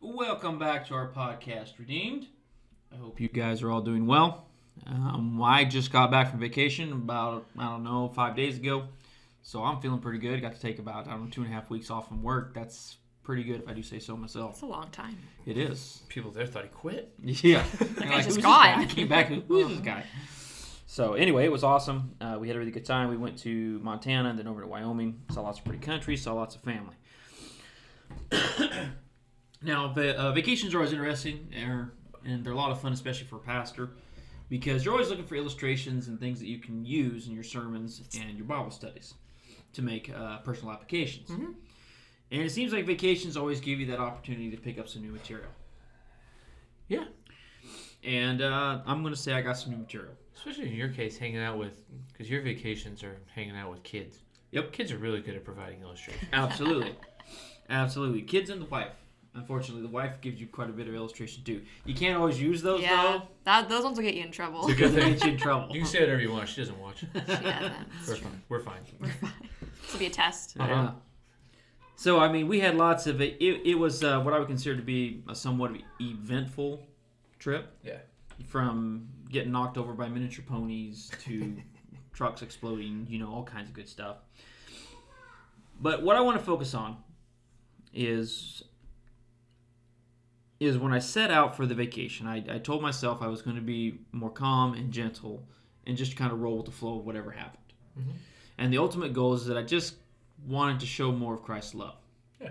Welcome back to our podcast, Redeemed. I hope you guys are all doing well. I just got back from vacation about, 5 days ago. So I'm feeling pretty good. Got to take about, 2.5 weeks off from work. That's pretty good if I do say so myself. That's a long time. It is. People there thought he quit. Yeah. That guy's just who's gone. This guy? I came back. Who's this guy? So anyway, it was awesome. We had a really good time. We went to Montana and then over to Wyoming. Saw lots of pretty country. Saw lots of family. Now, vacations are always interesting, and they're a lot of fun, especially for a pastor, because you're always looking for illustrations and things that you can use in your sermons and your Bible studies to make personal applications. Mm-hmm. And it seems like vacations always give you that opportunity to pick up some new material. Yeah. And I'm going to say I got some new material. Especially in your case, hanging out with, because your vacations are hanging out with kids. Yep. Kids are really good at providing illustrations. Absolutely. Absolutely. Kids and the wife. Unfortunately, the wife gives you quite a bit of illustration, too. You can't always use those, Yeah, though. those ones will get you in trouble. Because they get you in trouble. You can say whatever you want. She doesn't watch. Yeah, We're fine. We're fine. This will be a test. Yeah. So, I mean, we had lots of it. It was what I would consider to be a somewhat eventful trip. Yeah. From getting knocked over by miniature ponies to trucks exploding, all kinds of good stuff. But what I want to focus on is when I set out for the vacation, I told myself I was going to be more calm and gentle and just kind of roll with the flow of whatever happened. Mm-hmm. And the ultimate goal is that I just wanted to show more of Christ's love. Yeah.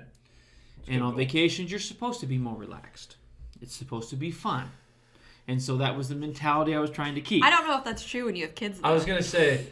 And on vacations, you're supposed to be more relaxed. It's supposed to be fun. And so that was the mentality I was trying to keep. I don't know if that's true when you have kids, though. I was going to say,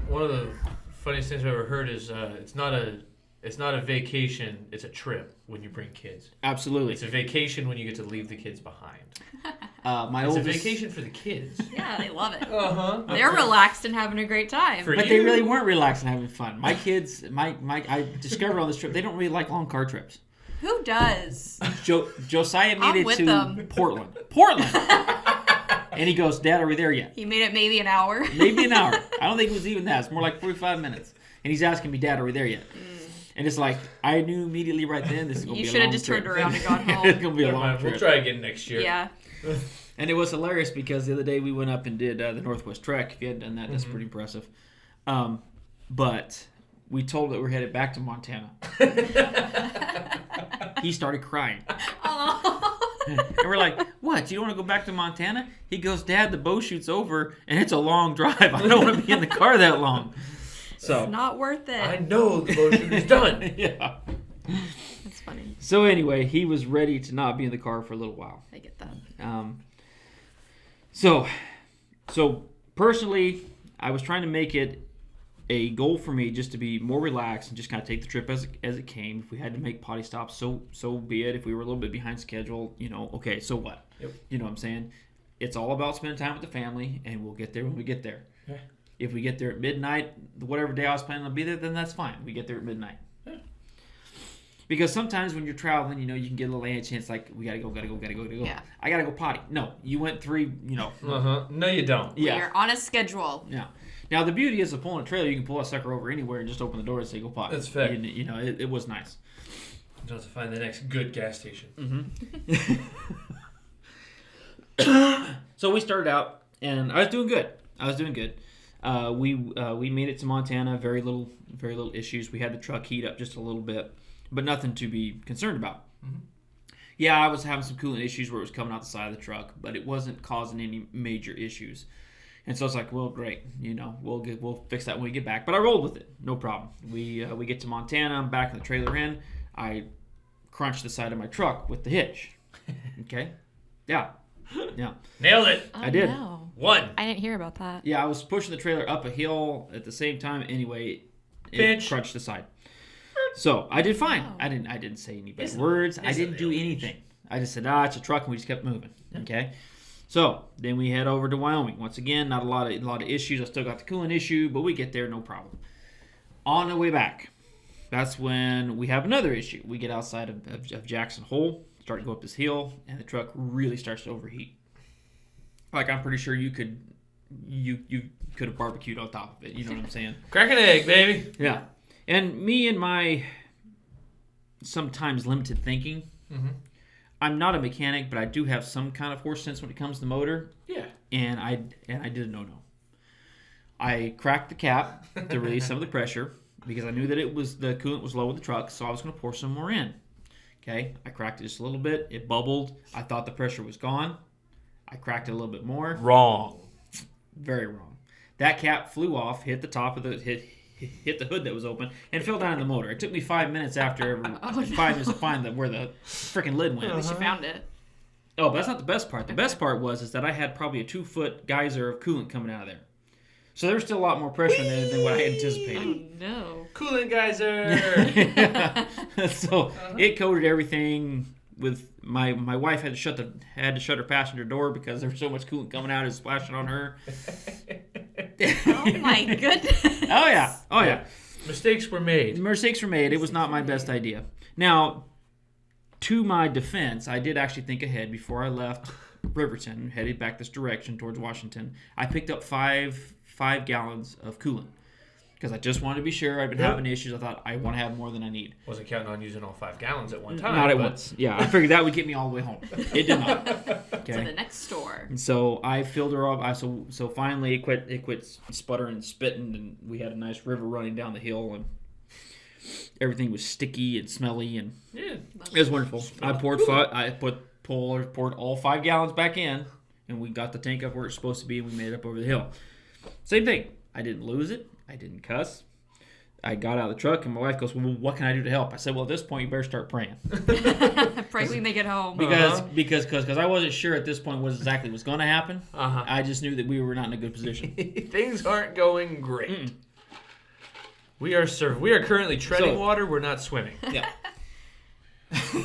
one of the funniest things I've ever heard is it's not a vacation, it's a trip when you bring kids. Absolutely. It's a vacation when you get to leave the kids behind. It's a vacation for the kids. Yeah, they love it. Uh-huh. They're relaxed and having a great time. But they really weren't relaxed and having fun. My kids, I discovered on this trip, they don't really like long car trips. Who does? Josiah made I'm it with to them. Portland. And he goes, Dad, are we there yet? He made it maybe an hour. Maybe an hour. I don't think it was even that. It's more like 45 minutes. And he's asking me, Dad, are we there yet? And it's like, I knew immediately right then this is going to be a long trip. You should have just turned around and gone home. It's going to be a long trip. We'll try again next year. Yeah. And it was hilarious because the other day we went up and did the Northwest Trek. If you hadn't done that, that's pretty impressive. But we told that we're headed back to Montana. He started crying. And we're like, what? You don't want to go back to Montana? He goes, Dad, the bow shoot's over, and it's a long drive. I don't want to be in the car that long. So It's not worth it. I know the bow shoot is done. Yeah. That's funny. So anyway, he was ready to not be in the car for a little while. I get that. So personally, I was trying to make it a goal for me just to be more relaxed and just kind of take the trip as it came. If we had to make potty stops, so be it. If we were a little bit behind schedule, okay, so what? Yep. You know what I'm saying? It's all about spending time with the family, and we'll get there when we get there. Yeah. If we get there at midnight, whatever day I was planning to be there, then that's fine. We get there at midnight. Yeah. Because sometimes when you're traveling, you can get a little antsy. It's like, we gotta go. Yeah. I gotta go potty. No, you went 3, Uh-huh. No, you don't. Yeah. You're on a schedule. Yeah. Now, the beauty is of pulling a trailer, you can pull that sucker over anywhere and just open the door and say, go potty. That's fair. It was nice. You don't have to find the next good gas station. Mm-hmm. So we started out, and I was doing good. We made it to Montana. Very little issues. We had the truck heat up just a little bit, but nothing to be concerned about. Mm-hmm. Yeah, I was having some coolant issues where it was coming out the side of the truck, but it wasn't causing any major issues. And so it's like, well, great, we'll fix that when we get back. But I rolled with it, no problem. We get to Montana. I'm back in the trailer in. I crunched the side of my truck with the hitch. Okay, yeah. Nailed it. I did. No. One. I didn't hear about that. Yeah, I was pushing the trailer up a hill at the same time. Anyway, it Bitch. crunched the side. So I did fine. Wow. I didn't say any bad words. I didn't do anything. I just said, it's a truck, and we just kept moving. Okay. So then we head over to Wyoming. Once again, not a lot of issues. I still got the coolant issue, but we get there, no problem. On the way back, that's when we have another issue. We get outside of Jackson Hole, start to go up this hill, and the truck really starts to overheat. Like, I'm pretty sure you could have barbecued on top of it. You know what I'm saying? Crack an egg, baby. Yeah. And me and my sometimes limited thinking, I'm not a mechanic, but I do have some kind of horse sense when it comes to motor. Yeah. And I did a no-no. I cracked the cap to release some of the pressure because I knew that the coolant was low in the truck, so I was going to pour some more in. Okay, I cracked it just a little bit. It bubbled. I thought the pressure was gone. I cracked it a little bit more. Wrong. Very wrong. That cap flew off, hit the top of the hit the hood that was open, and fell down in the motor. It took me 5 minutes after 5 minutes to find where the freaking lid went. At least you found it. Oh, but that's not the best part. The best part was that I had probably a 2-foot geyser of coolant coming out of there. So there was still a lot more pressure than what I anticipated. Oh, no. Coolant geyser. So it coated everything. With my wife had to shut her passenger door because there was so much coolant coming out and splashing on her. Oh my goodness. Oh yeah. Mistakes were made. Mistakes were made. It was not my best idea. Now, to my defense, I did actually think ahead before I left Riverton, headed back this direction towards Washington. I picked up five gallons of coolant because I just wanted to be sure. I've been having issues. I thought I want to have more than I need. Wasn't counting on using all 5 gallons at one time. Not at once. Yeah, I figured that would get me all the way home. It did not. Okay. To the next store. And so I filled her up. So finally it quit sputtering and spitting, and we had a nice river running down the hill, and everything was sticky and smelly, and it was wonderful. I poured all 5 gallons back in, and we got the tank up where it's supposed to be, and we made it up over the hill. Same thing. I didn't lose it. I didn't cuss. I got out of the truck, and my wife goes, well, what can I do to help? I said, well, at this point, you better start praying. Pray we make it home. Because I wasn't sure at this point what exactly was going to happen. Uh-huh. I just knew that we were not in a good position. Things aren't going great. We are currently treading water. We're not swimming. Yeah.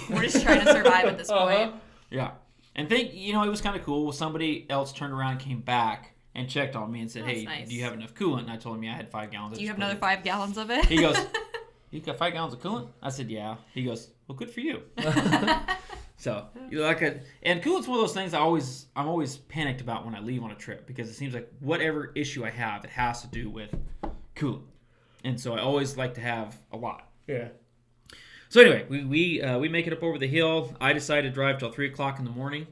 We're just trying to survive at this point. Yeah. And it was kind of cool. Somebody else turned around and came back and checked on me and said, That's hey, nice. Do you have enough coolant? And I told him, yeah, I had 5 gallons. Do you have another 5 gallons of it? He goes, you got 5 gallons of coolant? I said, yeah. He goes, well, good for you. So, and coolant's one of those things I'm always panicked about when I leave on a trip because it seems like whatever issue I have, it has to do with coolant. And so I always like to have a lot. Yeah. So anyway, we make it up over the hill. I decided to drive till 3 o'clock in the morning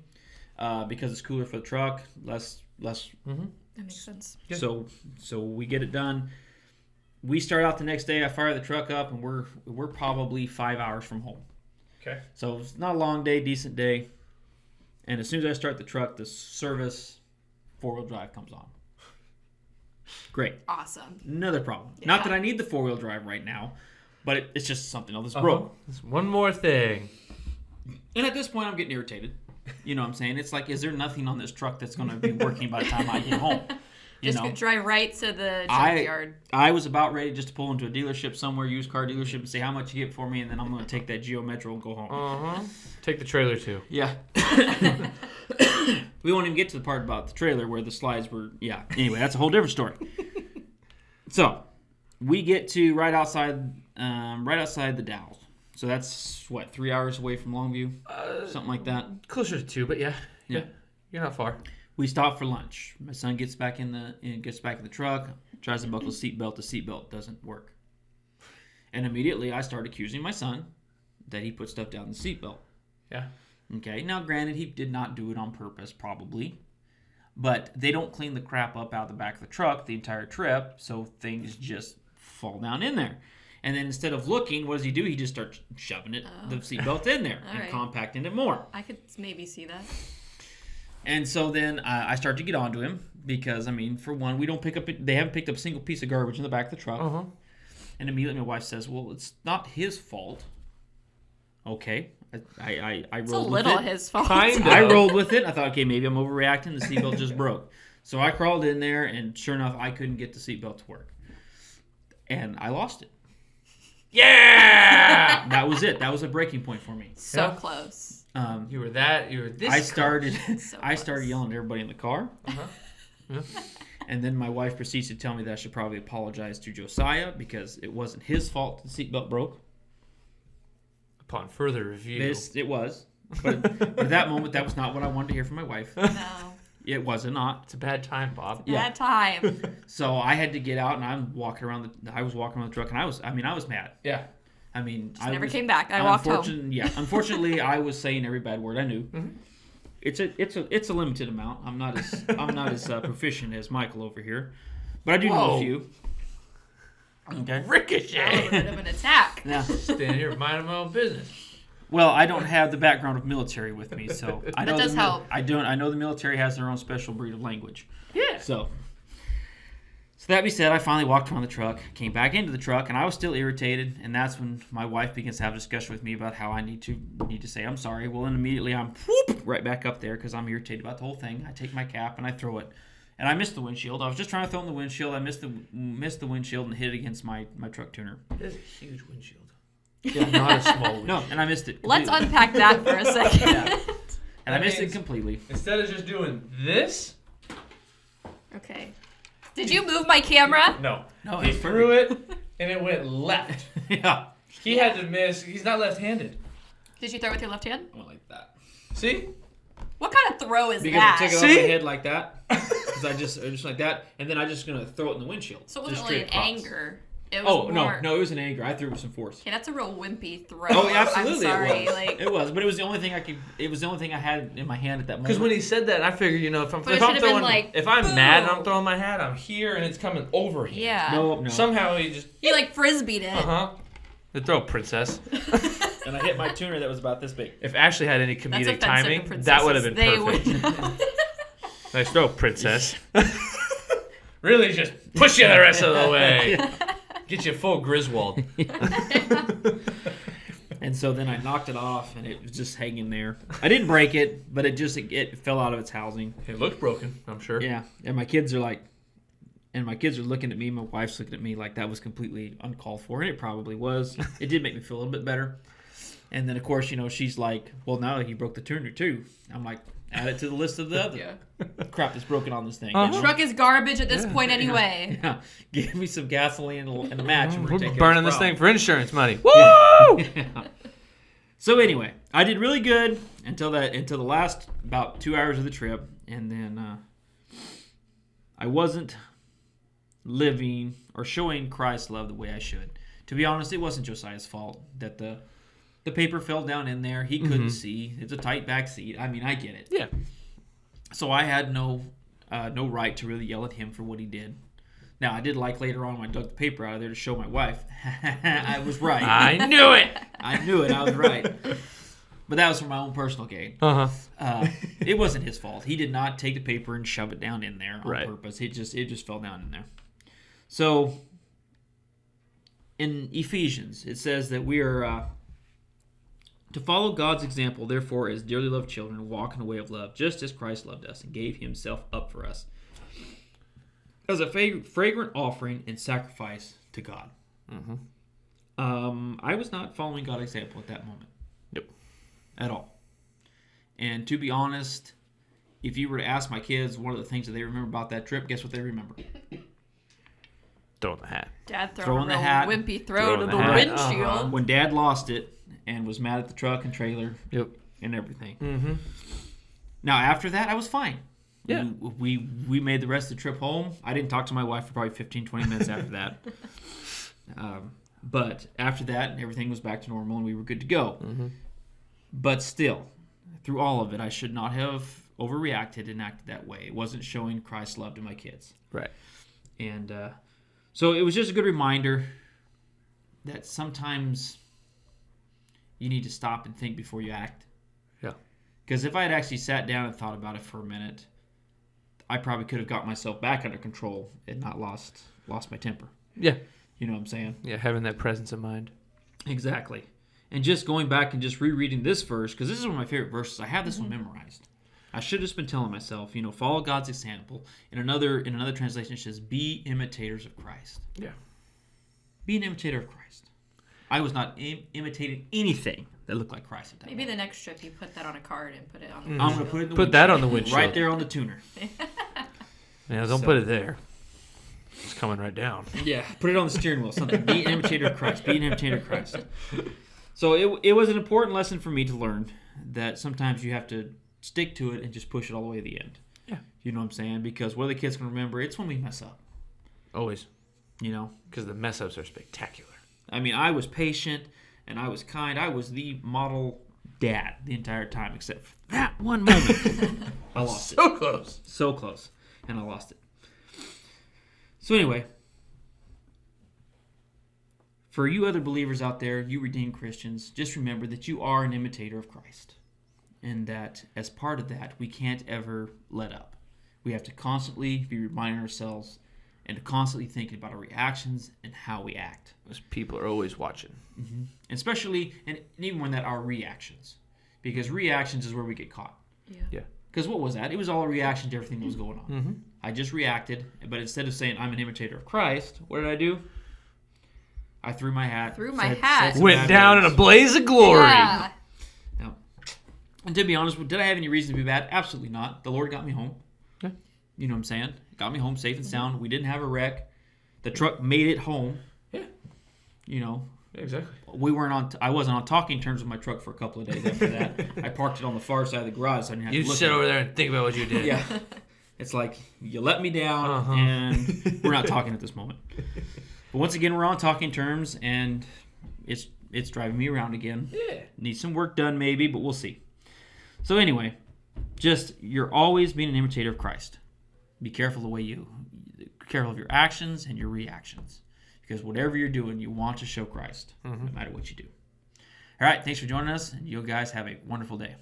because it's cooler for the truck, less. Mm-hmm. That makes sense. So we get it done. We start out the next day. I fire the truck up, and we're probably 5 hours from home. Okay. So it's not a long day, decent day. And as soon as I start the truck, the service 4-wheel drive comes on. Great. Awesome. Another problem. Yeah. Not that I need the 4-wheel drive right now, but it's just something else that's broke. There's one more thing. And at this point, I'm getting irritated. You know what I'm saying? It's like, is there nothing on this truck that's going to be working by the time I get home? Just drive right to the junkyard. I was about ready just to pull into a dealership somewhere, used car dealership, and say how much you get for me, and then I'm going to take that Geo Metro and go home. Take the trailer too. Yeah. We won't even get to the part about the trailer where the slides were. Yeah. Anyway, that's a whole different story. So we get to right outside the Dalles. So that's 3 hours away from Longview, something like that. Closer to 2, but yeah, you're not far. We stop for lunch. My son gets back in the truck, tries to buckle the seatbelt. The seatbelt doesn't work, and immediately I start accusing my son that he put stuff down the seatbelt. Yeah. Okay. Now, granted, he did not do it on purpose, probably, but they don't clean the crap up out of the back of the truck the entire trip, so things just fall down in there. And then instead of looking, what does he do? He just starts shoving the seatbelt in there and compacting it more. I could maybe see that. And so then I start to get onto him because, I mean, for one, they haven't picked up a single piece of garbage in the back of the truck. Uh-huh. And immediately my wife says, well, it's not his fault. Okay. I rolled with it. It's a little his fault. I rolled with it. I thought, okay, maybe I'm overreacting. The seatbelt just broke. So I crawled in there, and sure enough, I couldn't get the seatbelt to work. And I lost it. Yeah! That was it. That was a breaking point for me. So close. You were this I started close. yelling at everybody in the car. Uh-huh. Yeah. And then my wife proceeds to tell me that I should probably apologize to Josiah because it wasn't his fault the seatbelt broke. Upon further review. It was. But at that moment, that was not what I wanted to hear from my wife. No. It was not. It's a bad time, Bob. Bad time. So I had to get out, and I was walking around the truck, and I was mad. Yeah. I mean, Just never came back. I walked home. Yeah, unfortunately, I was saying every bad word I knew. Mm-hmm. It's a limited amount. I'm not as proficient as Michael over here, but I do know a few. Okay. That was Ricochet. a bit of an attack. Yeah. Stand here minding my own business. Well, I don't have the background of military with me, so I know That does help. I know the military has their own special breed of language. Yeah. So that being said, I finally walked around the truck, came back into the truck, and I was still irritated. And that's when my wife begins to have a discussion with me about how I need to say I'm sorry. Well, and immediately I'm right back up there because I'm irritated about the whole thing. I take my cap and I throw it, and I missed the windshield. I was just trying to throw in the windshield. I missed the windshield and hit it against my truck tuner. It's a huge windshield. Yeah, not a small windshield. No, and I missed it. Let's completely. unpack that for a second. Yeah. And I That missed it means- completely. Instead of just doing this, Okay. Did you move my camera? no. No, He it's threw it, and it went left. Yeah. He had to miss. He's not left-handed. Did you throw it with your left hand? I went like that. See? What kind of throw is Because that? I took it off See? my head like that. Because I just like that, and then I just gonna throw it in the windshield. So it Just wasn't really an straight across. anger. It was more... no, it was an anger. I threw it with some force. Okay, that's a real wimpy throw. Oh, absolutely, I'm sorry. it was. Like, It was, but it was the only thing I could. It was the only thing I had in my hand at that moment. Because when he said that, I figured, if I'm But it throwing, should've been like, if I'm mad and boom. I'm throwing my hat, I'm here and it's coming over him. yeah. no, Somehow he just He like frisbeed it. The throw, princess. and I hit my tuner that was about this big. If Ashley had any That's comedic offensive timing, to that would have been princesses. They perfect. would. Nice throw, princess. Really, just push you the rest of the way. Get you full Griswold. And so then I knocked it off, and it was just hanging there. I didn't break it, but it fell out of its housing. It looked broken, I'm sure. Yeah, and my kids are looking at me. My wife's looking at me like that was completely uncalled for, and it probably was. It did make me feel a little bit better. And then, of course, she's like, well, now he broke the tuner, too. I'm like, add it to the list of the other crap that's broken on this thing. The truck is garbage at this point anyway. Yeah. Give me some gasoline and a match. And We're taking burning this thing for insurance money. Woo! Yeah. So anyway, I did really good until the last about 2 hours of the trip, and then I wasn't living or showing Christ's love the way I should. To be honest, it wasn't Josiah's fault that the paper fell down in there. He couldn't see. It's a tight back seat. I mean, I get it. Yeah. So I had no right to really yell at him for what he did. Now, I did like later on when I dug the paper out of there to show my wife. I was right. I knew it. I knew it. I was right. But that was for my own personal gain. It wasn't his fault. He did not take the paper and shove it down in there on purpose. It just fell down in there. So in Ephesians, it says that we are to follow God's example, therefore, as dearly loved children, walk in the way of love, just as Christ loved us and gave himself up for us as a fragrant offering and sacrifice to God. I was not following God's example at that moment. Nope. At all. And to be honest, if you were to ask my kids one of the things that they remember about that trip, guess what they remember? Throwing the hat. Dad Throwing throwing the a hat. wimpy throw to Throwing the the hat. windshield. When Dad lost it and was mad at the truck and trailer Yep. and everything. Mm-hmm. Now, after that, I was fine. Yeah. We made the rest of the trip home. I didn't talk to my wife for probably 15, 20 minutes after that. But after that, everything was back to normal and we were good to go. But still, through all of it, I should not have overreacted and acted that way. It wasn't showing Christ's love to my kids. Right. And so it was just a good reminder that sometimes you need to stop and think before you act. Yeah. Because if I had actually sat down and thought about it for a minute, I probably could have got myself back under control and not lost my temper. Yeah. You know what I'm saying? Yeah, having that presence of mind. Exactly. And just going back and just rereading this verse, because this is one of my favorite verses. I have this one memorized. I should have just been telling myself, follow God's example. In another translation, it says, be imitators of Christ. Yeah. Be an imitator of Christ. I was not imitating anything that looked like Christ at that Maybe moment. the next trip you put that on a card and put it on the I'm going to put it in the Put that windshield. on the windshield. Right there on the tuner. Yeah, don't put it there. It's coming right down. Yeah, put it on the steering wheel. Something. Be an imitator of Christ. Be an imitator of Christ. So it was an important lesson for me to learn that sometimes you have to stick to it and just push it all the way to the end. Yeah. You know what I'm saying? Because what the kids can remember, it's when we mess up. Always. You know? Because the mess ups are spectacular. I mean, I was patient and I was kind. I was the model dad the entire time, except for that one moment. I lost it. So close. So close. And I lost it. So anyway, for you other believers out there, you redeemed Christians, just remember that you are an imitator of Christ. And that as part of that, we can't ever let up. We have to constantly be reminding ourselves and constantly thinking about our reactions and how we act. Because people are always watching. Mm-hmm. Especially, and even when that are reactions. Because reactions is where we get caught. Yeah. Because what was that? It was all a reaction to everything that was going on. Mm-hmm. I just reacted, but instead of saying I'm an imitator of Christ, what did I do? I threw my hat. said some Went bad down in words. a blaze of glory. Yeah. And to be honest, did I have any reason to be bad? Absolutely not. The Lord got me home. Yeah. You know what I'm saying? Got me home safe and sound. We didn't have a wreck. The truck made it home. Yeah. You know. Yeah, exactly. I wasn't on talking terms with my truck for a couple of days after that. I parked it on the far side of the garage, so I didn't have You to look sit at over it. there and think about what you did. Yeah. It's like, you let me down, Uh-huh. and we're not talking at this moment. But once again, we're on talking terms, and it's driving me around again. Yeah. Need some work done maybe, but we'll see. So anyway, just you're always being an imitator of Christ. Be careful careful of your actions and your reactions. Because whatever you're doing, you want to show Christ, no matter what you do. All right, thanks for joining us, and you guys have a wonderful day.